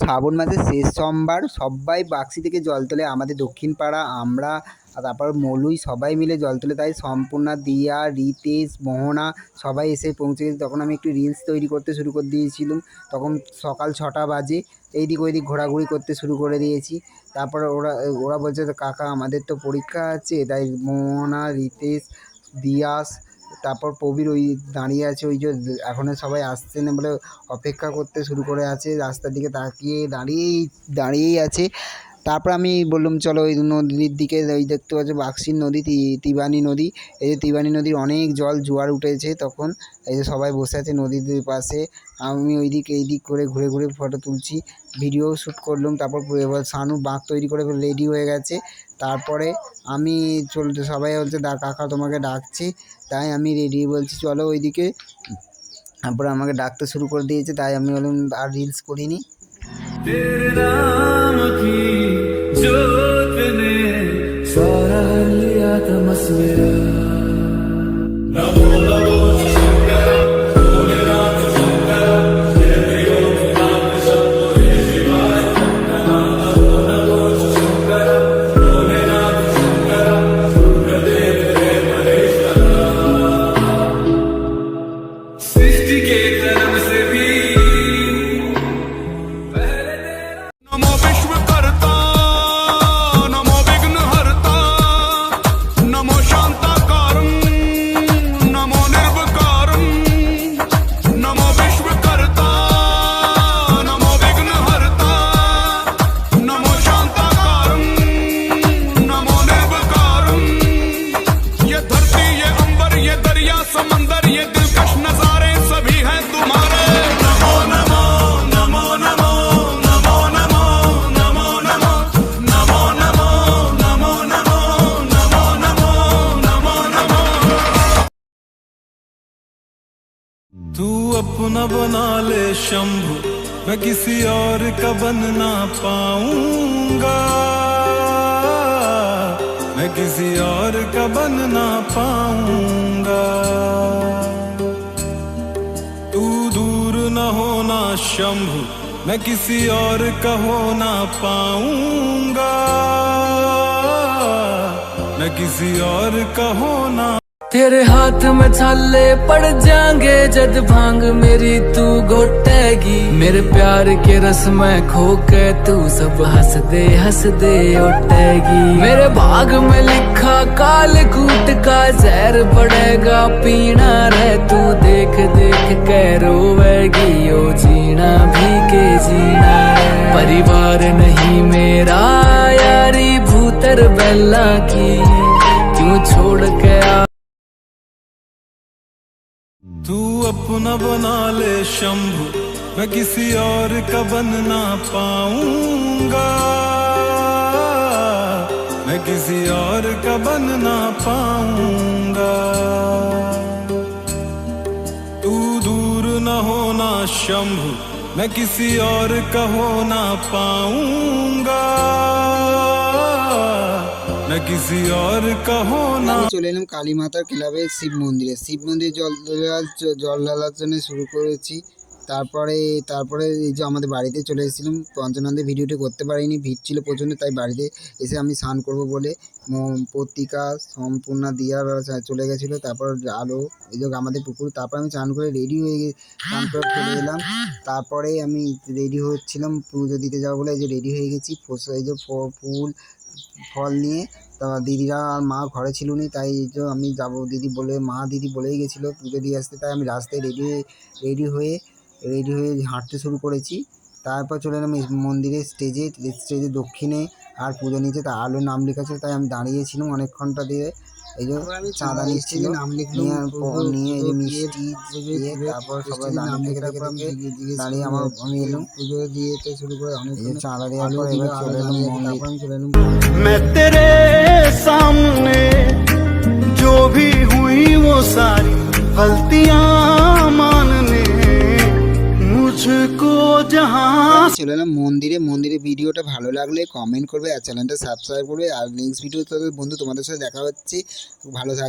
শ্রাবণ মাসের শেষ সোমবার সবাই বাক্সি থেকে জল তোলে। আমাদের দক্ষিণ পাড়া, আমরা, তারপর মলুই সবাই মিলে জল তোলে। তাই সম্পূর্ণা, দিয়া, রিতেশ, মোহনা সবাই এসে পৌঁছে গেছে। তখন আমি একটু রিলস তৈরি করতে শুরু করে দিয়েছিলাম। তখন সকাল 6টা বাজে। এইদিক ওইদিক ঘোরাঘুরি করতে শুরু করে দিয়েছি। তারপরে ওরা বলছে কাকা আমাদের তো পরীক্ষা আছে। তাই মোহনা, রিতেশ, দিয়াস, তারপর প্রবীর ওই দাঁড়িয়ে আছে, ওই যে এখনও সবাই আসছে না বলে অপেক্ষা করতে শুরু করে আছে। রাস্তার দিকে তাকিয়ে দাঁড়িয়েই আছে। তারপর আমি বললাম চলো ওই নদীর দিকে, ওই দেখতে পাচ্ছ বাক্সির নদী, তিবানী নদী। এই যে তিবানী নদীর অনেক জল, জোয়ার উঠেছে তখন। এই যে সবাই বসে আছে নদীর পাশে। আমি ওইদিক এইদিক করে ঘুরে ঘুরে ফটো তুলছি, ভিডিও শ্যুট করলাম। তারপর এবার শানু বাঁক তৈরি করে রেডি হয়ে গেছে। তারপরে আমি সবাই বলছে কাকা তোমাকে ডাকছি। তাই আমি রেডি বলছি চলো ওইদিকে। তারপরে আমাকে ডাকতে শুরু করে দিয়েছে। তাই আমি বললাম আর রিলস করিনি। तेरे नाम की जोत ने सारा लिया तमस मेरा। नमो नमो शंकर भोलेनाथ शंकर जय नाम शंभो हे शिवाय। नमो नमो शंकर भोलेनाथ शंकर गुरुदेव हे महेश्वर। सृष्टि के जन्म से भी तू अपना बना ले शंभु, मैं किसी और का बन ना पाऊंगा। मैं किसी और का बन ना पाऊंगा। तू दूर न होना शंभु, मैं किसी और का हो ना पाऊंगा। मैं किसी और का हो ना। तेरे हाथ में छाले पड़ जाएंगे जद भांग मेरी तू घोटेगी। मेरे प्यार के रस में खो के तू सब हंस दे उठेगी। मेरे भाग में लिखा काल कूट का जहर पड़ेगा पीना रे तू। देख देख के रोवेगी ओ जीना भी के जीना रे। परिवार नहीं मेरा यारी भूतर बेला की क्यों छोड़ के आ। तू अपना बना ले शंभु, मैं किसी और का बन ना पाऊंगा। मैं किसी और का बन ना पाऊंगा। तू दूर न होना शंभु, मैं किसी और का हो ना पाऊंगा। मैं किसी और का हो ना। চলে এলাম কালী মাতার ক্লাবে শিব মন্দিরে। শিব মন্দিরে জল ঢালার জন্য শুরু করেছি। তারপরে এই যে আমাদের বাড়িতে চলে এসেছিলাম। পঞ্চানন্দে ভিডিওটি করতে পারিনি, ভিড় ছিল প্রচণ্ড। তাই বাড়িতে এসে আমি স্নান করব বলে পত্রিকা সম্পূর্ণা দিয়া চলে গেছিলো। তারপর আলো এই যে আমাদের পুকুর। তারপর আমি স্নান করে রেডি হয়ে স্নান করে চলে এলাম। তারপরে আমি রেডি হচ্ছিলাম পুজো দিতে যাবো বলে। এই যে রেডি হয়ে গেছি। এই যে ফুল ফল নিয়ে। তা দিদিরা আর মা ঘরে ছিল না, তাই তো আমি যাবো দিদি বলেই গেছিলো পুজো দিয়ে আসতে। তাই আমি রাস্তায় রেডি হয়ে হাঁটতে শুরু করেছি। তারপর চলে এলাম মন্দিরের স্টেজে দক্ষিণে আর পুজো নিচে। তা আলো নাম লেখা ছিল, তাই আমি দাঁড়িয়েছিলাম অনেকক্ষণটা দিয়ে। এই যে চাঁদা নিচ্ছিল, নিয়ে এই যে মিষ্টি দিয়ে তারপর সবাই দাঁড়িয়ে দাঁড়িয়ে আমি এলাম পুজো দিতে শুরু করে। অনেক চাঁদা দেওয়ার পর এবার চলে এলাম। তারপর আমি চলে এলাম। मैं तेरे सामने जो भी हुई वो सारी गलतियां मानने मुझको जहां। চলে এলাম মন্দিরে ভিডিওটা ভালো লাগলে কমেন্ট করবে আর চ্যানেলটা সাবস্ক্রাইব করবে। আর নেক্সট ভিডিও বন্ধু তোমাদের সাথে দেখা হচ্ছে। ভালো থাকবে।